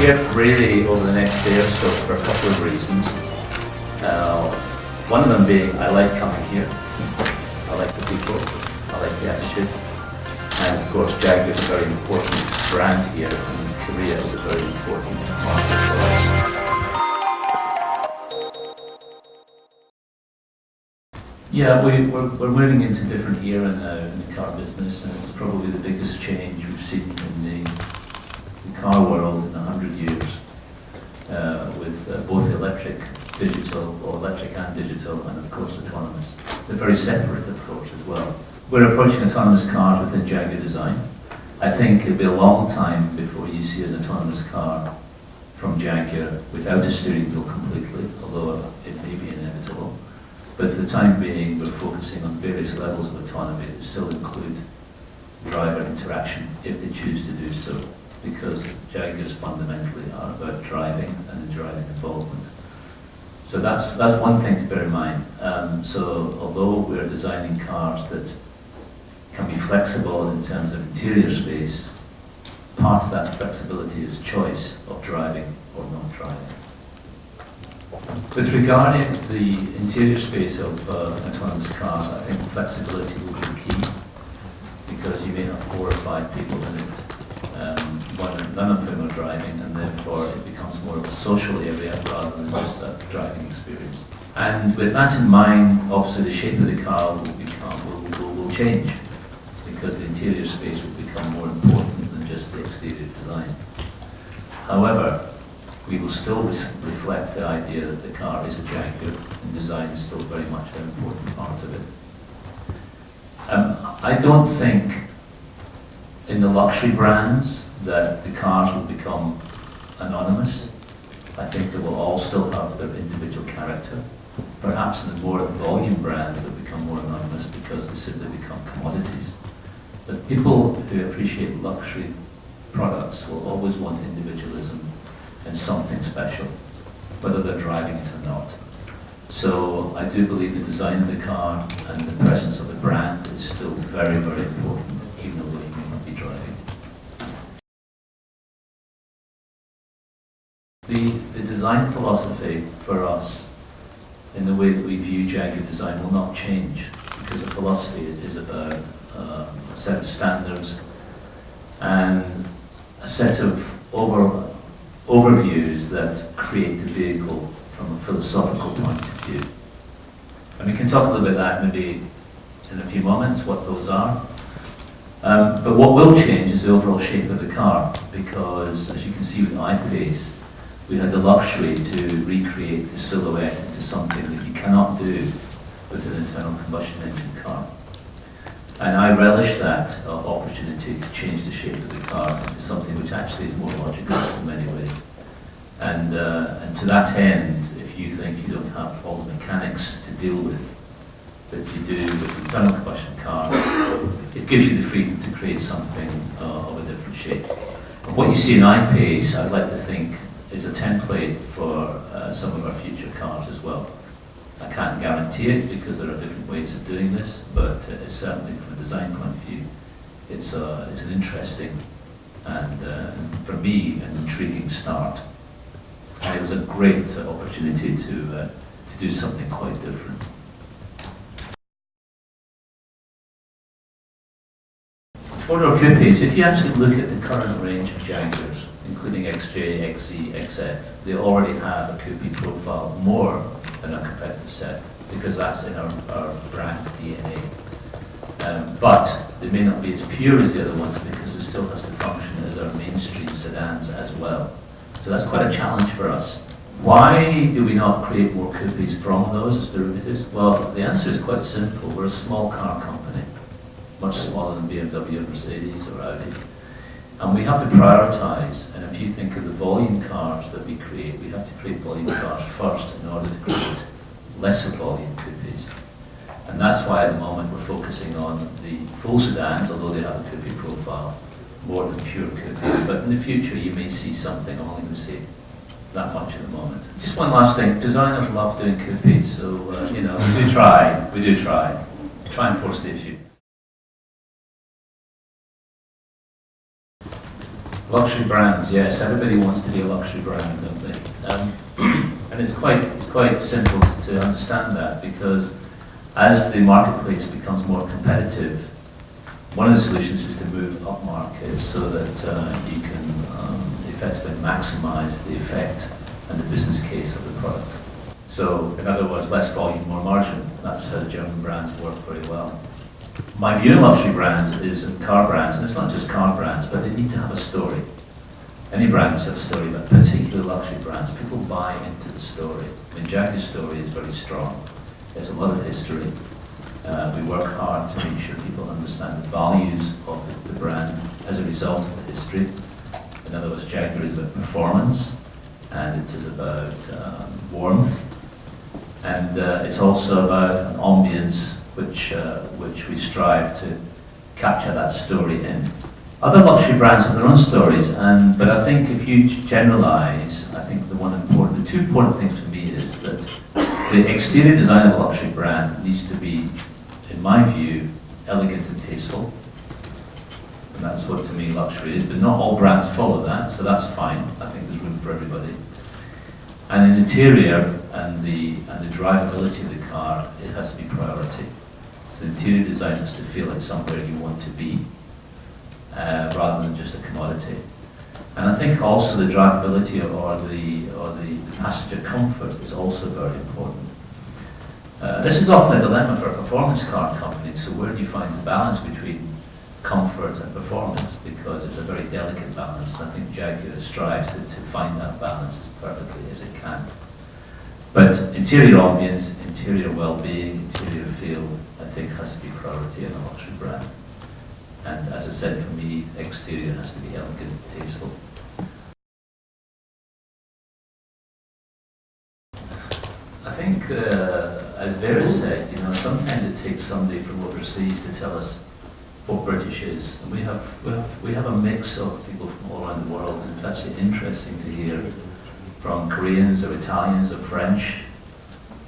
here really over the next day or so for a couple of reasons. One of them being I like coming here. I like the people. I like the attitude. And of course Jaguar is a very important brand here, and Korea is a very important market for us. Yeah, we're moving into a different era now in the car business, and it's probably the biggest change we've seen in the car world in 100 years, with both electric, digital, or electric and digital, and of course autonomous. They're very separate, of course, as well. We're approaching autonomous cars within Jaguar design. I think it'll be a long time before you see an autonomous car from Jaguar without a steering wheel completely, although it may be inevitable. But for the time being, we're focusing on various levels of autonomy that still include driver interaction, if they choose to do so, because Jaguars fundamentally are about driving and the driving involvement. So that's one thing to bear in mind. So although we're designing cars that can be flexible in terms of interior space, part of that flexibility is choice of driving or not driving. With regarding the interior space of autonomous cars, I think flexibility will be key, because you may have 4 or 5 people in it, none of whom are driving, and therefore it becomes more of a social area rather than just a driving experience. And with that in mind, obviously the shape of the car will change, because the interior space will become more important than just the exterior design. However, we will still reflect the idea that the car is a Jaguar, and design is still very much an important part of it. I don't think in the luxury brands that the cars will become anonymous. I think they will all still have their individual character. Perhaps in the more volume brands they'll become more anonymous because they simply become commodities. But people who appreciate luxury products will always want individualism and something special, whether they're driving it or not. So I do believe the design of the car and the presence of the brand is still very, very important, even though you may not be driving. The design philosophy for us, in the way that we view Jaguar design, will not change, because the philosophy is about a set of standards and a set of overviews that create the vehicle from a philosophical point of view. And we can talk a little bit about that maybe in a few moments, what those are. But what will change is the overall shape of the car, because as you can see with I-Pace, we had the luxury to recreate the silhouette into something that you cannot do with an internal combustion engine car. And I relish that opportunity to change the shape of the car into something which actually is more logical in many ways. And to that end, if you think you don't have all the mechanics to deal with that you do with an internal combustion car, it gives you the freedom to create something of a different shape. And what you see in I-Pace, I'd like to think, is a template for some of our future cars as well. I can't guarantee it because there are different ways of doing this, but it's certainly from a design point of view, it's an interesting and for me an intriguing start. And it was a great opportunity to do something quite different. Four-door coupes, if you actually look at the current range of Jaguars, including XJ, XE, XF, they already have a coupe profile more than our competitive set, because that's in our brand DNA. But they may not be as pure as the other ones, because it still has to function as our mainstream sedans as well. So that's quite a challenge for us. Why do we not create more coupes from those as derivatives? Well, the answer is quite simple. We're a small car company, much smaller than BMW, Mercedes or Audi. And we have to prioritize, and if you think of the volume cars that we create, we have to create volume cars first in order to create lesser volume coupes. And that's why at the moment we're focusing on the full sedans, although they have a coupe profile, more than pure coupes. But in the future you may see something, I'm only going to say that much at the moment. Just one last thing, designers love doing coupes, so we do try and force the issue. Luxury brands, yes. Everybody wants to be a luxury brand, don't they? And it's quite simple to understand that, because as the marketplace becomes more competitive, one of the solutions is to move upmarket so that you can effectively maximize the effect and the business case of the product. So, in other words, less volume, more margin. That's how the German brands work very well. My view of luxury brands is car brands, and it's not just car brands, but they need to have a story. Any brand must have a story, but particularly luxury brands, people buy into the story. I mean, Jaguar's story is very strong. There's a lot of history. We work hard to make sure people understand the values of the brand as a result of the history. In other words, Jaguar is about performance, and it is about warmth, and it's also about an ambience which we strive to capture that story in. Other luxury brands have their own stories, but I think if you generalize, I think the two important things for me is that the exterior design of a luxury brand needs to be, in my view, elegant and tasteful. And that's what, to me, luxury is. But not all brands follow that, so that's fine. I think there's room for everybody. And in interior and the drivability of the car, it has to be priority. So the interior design has to feel like somewhere you want to be, rather than just a commodity. And I think also the drivability or the passenger comfort is also very important. This is often a dilemma for performance car companies. So where do you find the balance between comfort and performance? Because it's a very delicate balance. I think Jaguar strives to find that balance as perfectly as it can. But interior ambience, interior well-being, interior feel, I think has to be priority in a luxury brand. And as I said, for me, exterior has to be elegant, tasteful. I think, as Vera said, sometimes it takes somebody from overseas to tell us what British is. And we have a mix of people from all around the world, and it's actually interesting to hear from Koreans or Italians or French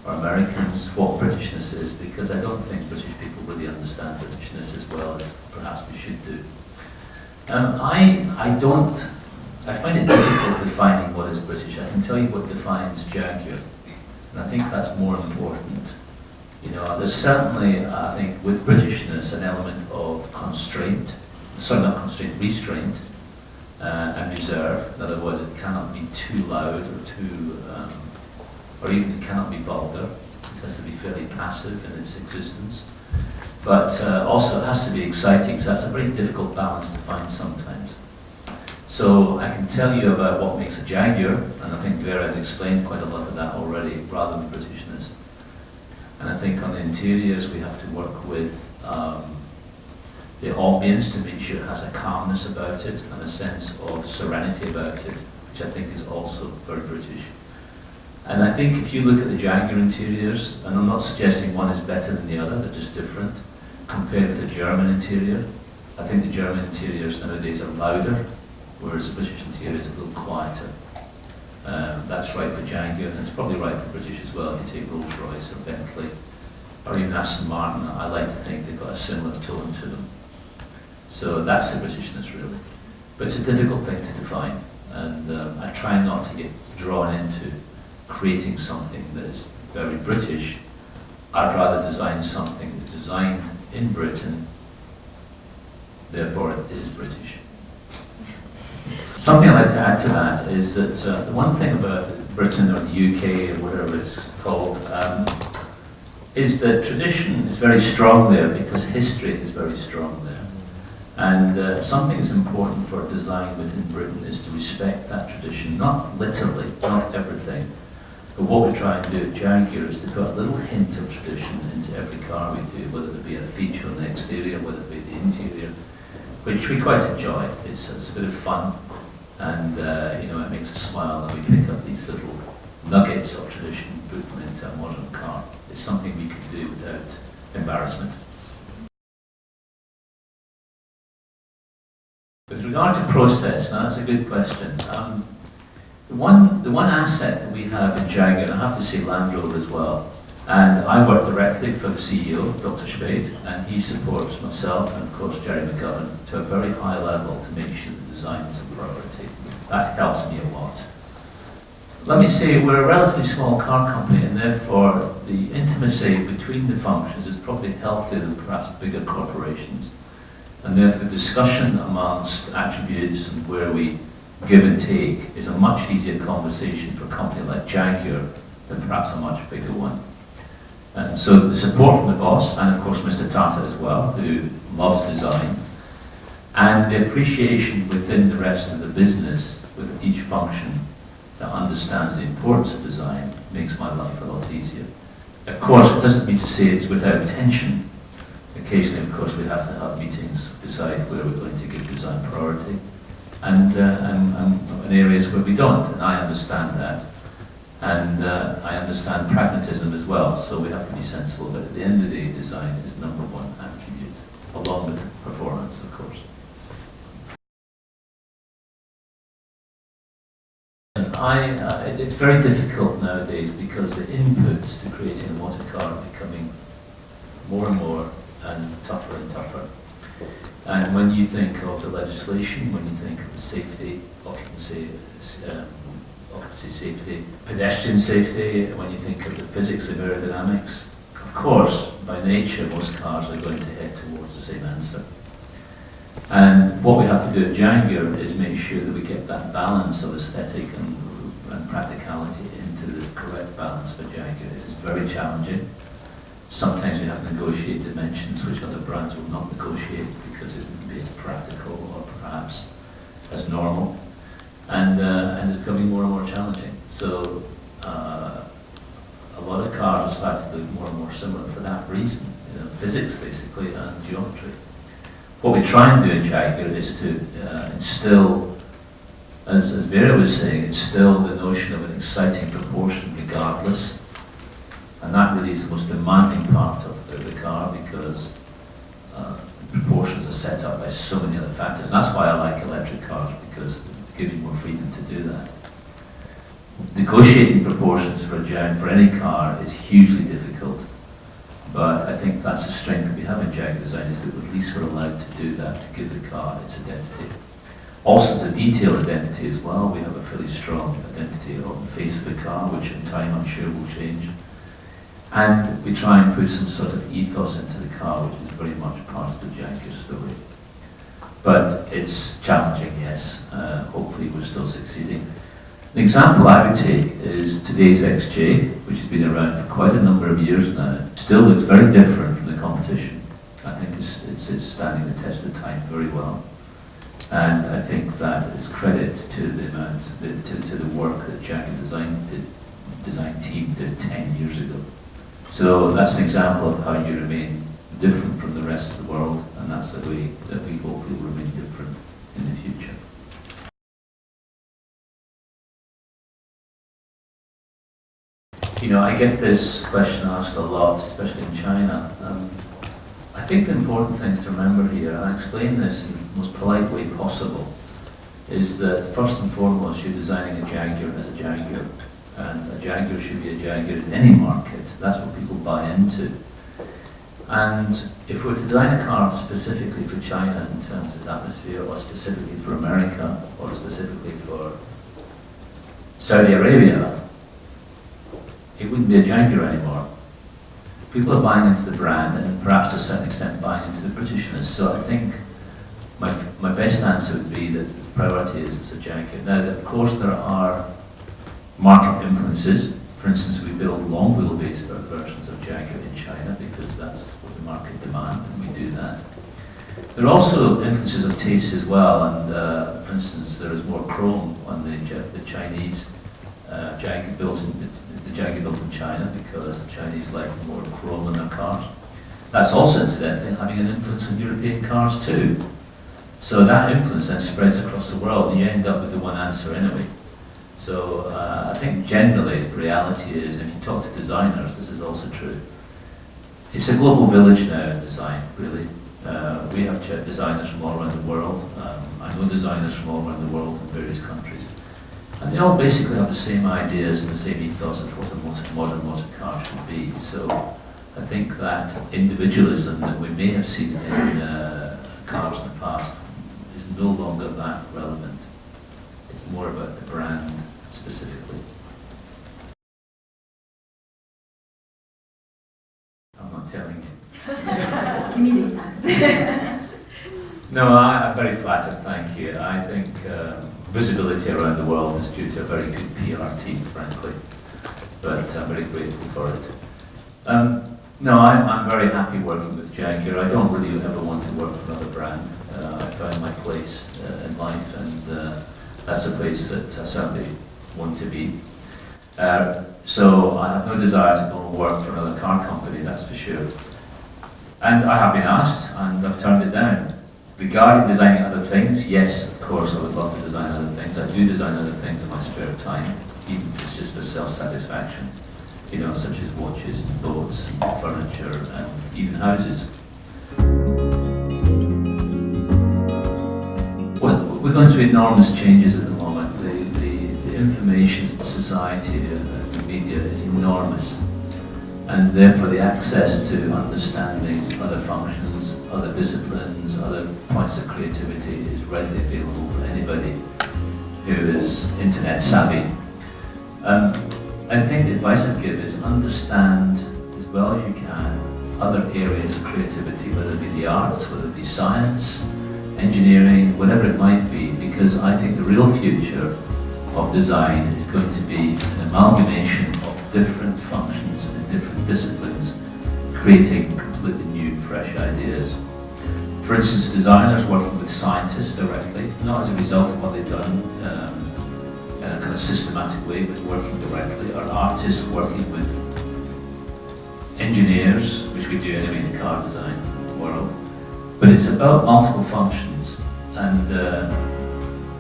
or Americans what Britishness is, because I don't think British people really understand Britishness as well as perhaps we should do. I find it difficult defining what is British. I can tell you what defines Jaguar, and I think that's more important. There's certainly, I think, with Britishness, an element of restraint and reserve. In other words, it cannot be too loud or even it cannot be vulgar. It has to be fairly passive in its existence. But also it has to be exciting, so that's a very difficult balance to find sometimes. So I can tell you about what makes a Jaguar, and I think Vera has explained quite a lot of that already, rather than Britishness. And I think on the interiors we have to work with the ambience to make sure it has a calmness about it and a sense of serenity about it, which I think is also very British. And I think if you look at the Jaguar interiors, and I'm not suggesting one is better than the other, they're just different, compared with the German interior, I think the German interiors nowadays are louder, whereas the British interior is a little quieter. That's right for Jaguar, and it's probably right for British as well. If you take Rolls-Royce or Bentley, or even Aston Martin, I like to think they've got a similar tone to them. So that's the Britishness, really. But it's a difficult thing to define, and I try not to get drawn into creating something that is very British. I'd rather design something that's designed in Britain, therefore it is British. Something I'd like to add to that is that the one thing about Britain or the UK or whatever it's called is that tradition is very strong there because history is very strong there. And something that's important for design within Britain is to respect that tradition, not literally, not everything. But what we try and do at Jaguar is to put a little hint of tradition into every car we do, whether it be a feature on the exterior, whether it be the interior, which we quite enjoy. It's a bit of fun, and it makes us smile, and we pick up these little nuggets of tradition and put them into a modern car. It's something we can do without embarrassment. With regard to process, now that's a good question. The one asset that we have in Jaguar, and I have to say Land Rover as well, And I work directly for the CEO, Dr. Spade, and he supports myself and of course Jerry McGovern to a very high level to make sure the design is a priority. That helps me a lot. Let me say we're a relatively small car company and therefore the intimacy between the functions is probably healthier than perhaps bigger corporations. And therefore the discussion amongst attributes and where we give and take is a much easier conversation for a company like Jaguar than perhaps a much bigger one. And so the support from the boss, and of course Mr. Tata as well, who loves design, and the appreciation within the rest of the business with each function that understands the importance of design makes my life a lot easier. Of course, it doesn't mean to say it's without tension. Occasionally, of course, we have to have meetings, decide where we're going to give design priority, and in areas where we don't, and I understand that. And I understand pragmatism as well, so we have to be sensible, but at the end of the day, design is number one attribute, along with performance, of course. It's very difficult nowadays because the inputs to creating a motor car are becoming more and more and tougher and tougher. And when you think of the legislation, when you think of the safety, occupancy safety, pedestrian safety, when you think of the physics of aerodynamics, of course, by nature, most cars are going to head towards the same answer. And what we have to do at Jaguar is make sure that we get that balance of aesthetic and practicality into the correct balance for Jaguar. It is very challenging. Sometimes we have to negotiate dimensions which other brands will not negotiate because it wouldn't be as practical or perhaps as normal. And it's becoming more and more challenging. So a lot of cars are starting to look more and more similar for that reason, physics basically and geometry. What we try and do in Jaguar is to instill, as Vera was saying, instill the notion of an exciting proportion regardless. And that really is the most demanding part of the car because proportions are set up by so many other factors. And that's why I like electric cars, because give you more freedom to do that. Negotiating proportions for any car is hugely difficult, but I think that's the strength that we have in Jaguar design, is that at least we're allowed to do that, to give the car its identity. Also, it's a detail identity as well. We have a fairly strong identity on the face of the car, which in time I'm sure will change. And we try and put some sort of ethos into the car, which is very much part of the Jaguar story. But it's challenging, yes. Hopefully we're still succeeding. An example I would take is today's XJ, which has been around for quite a number of years now. Still looks very different from the competition. I think it's standing the test of time very well. And I think that is credit to the amount, to the work that Jaguar design team did 10 years ago. So that's an example of how you remain different from the rest of the world, and that's the way that we hopefully will remain different in the future. I get this question asked a lot, especially in China. I think the important thing to remember here, and I explain this in the most polite way possible, is that first and foremost you're designing a Jaguar as a Jaguar, and a Jaguar should be a Jaguar in any market. That's what people buy into. And if we were to design a car specifically for China in terms of atmosphere, or specifically for America, or specifically for Saudi Arabia, it wouldn't be a Jaguar anymore. People are buying into the brand and perhaps to a certain extent buying into the Britishness. So I think my best answer would be that the priority is a Jaguar. Now, of course, there are market influences. For instance, we build long wheelbase versions of Jaguar in China because that's what the market demands, and we do that. There are also influences of taste as well, and for instance, there is more chrome on the Chinese Jaguar built in China because the Chinese like more chrome in their cars. That's also incidentally having an influence on European cars too. So that influence then spreads across the world, and you end up with the one answer anyway. So I think generally the reality is, if you talk to designers, this is also true. It's a global village now in design, really. We have designers from all around the world. I know designers from all around the world in various countries. And they all basically have the same ideas and the same ethos of what a modern motor car should be. So I think that individualism that we may have seen in cars in the past is no longer that relevant. It's more about the brand specifically. I'm not telling you. No, I'm very flattered, thank you. I think visibility around the world is due to a very good PR team, frankly, but I'm very grateful for it. No, I'm very happy working with Jaguar. I don't really ever want to work for another brand. I found my place in life, and that's a place that I certainly want to be. So I have no desire to go and work for another car company, that's for sure. And I have been asked, and I've turned it down. Regarding designing other things, yes, of course, I would love to design other things. I do design other things in my spare time, even if it's just for self-satisfaction, you know, such as watches, boats, furniture, and even houses. Well, we're going through enormous changes at the moment. The information society, the media is enormous, and therefore the access to understanding other functions, other disciplines, other points of creativity is readily available for anybody who is internet savvy. I think the advice I'd give is understand as well as you can other areas of creativity, whether it be the arts, whether it be science, engineering, whatever it might be, because I think the real future of design is going to be an amalgamation of different functions and different disciplines, creating completely new, fresh ideas. For instance, designers working with scientists directly, not as a result of what they've done in a kind of systematic way, but working directly, or artists working with engineers, which we do anyway in the car design world. But it's about multiple functions, and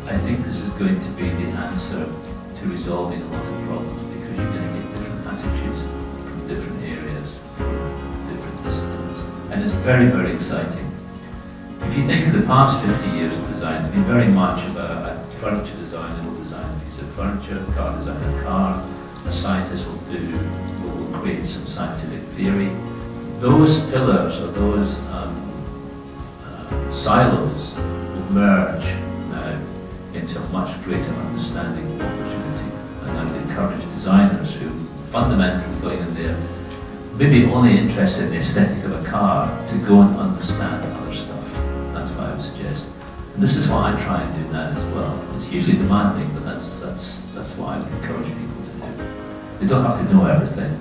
I think this is going to be the answer to resolving a lot of problems, because you're going to get different attitudes from different areas, from different disciplines, and it's very, very exciting. If you think of the past 50 years of design, it's been very much about a furniture designer will design a piece of furniture, a car designer a car, a scientist will create some scientific theory. Those pillars or those silos will merge now into a much greater understanding of opportunity, and I would encourage designers who fundamentally going in there, maybe only interested in the aesthetic of a car, to go and understand other stuff. That's what I would suggest. And this is what I try and do now as well. It's hugely demanding, but that's what I would encourage people to do. They don't have to know everything.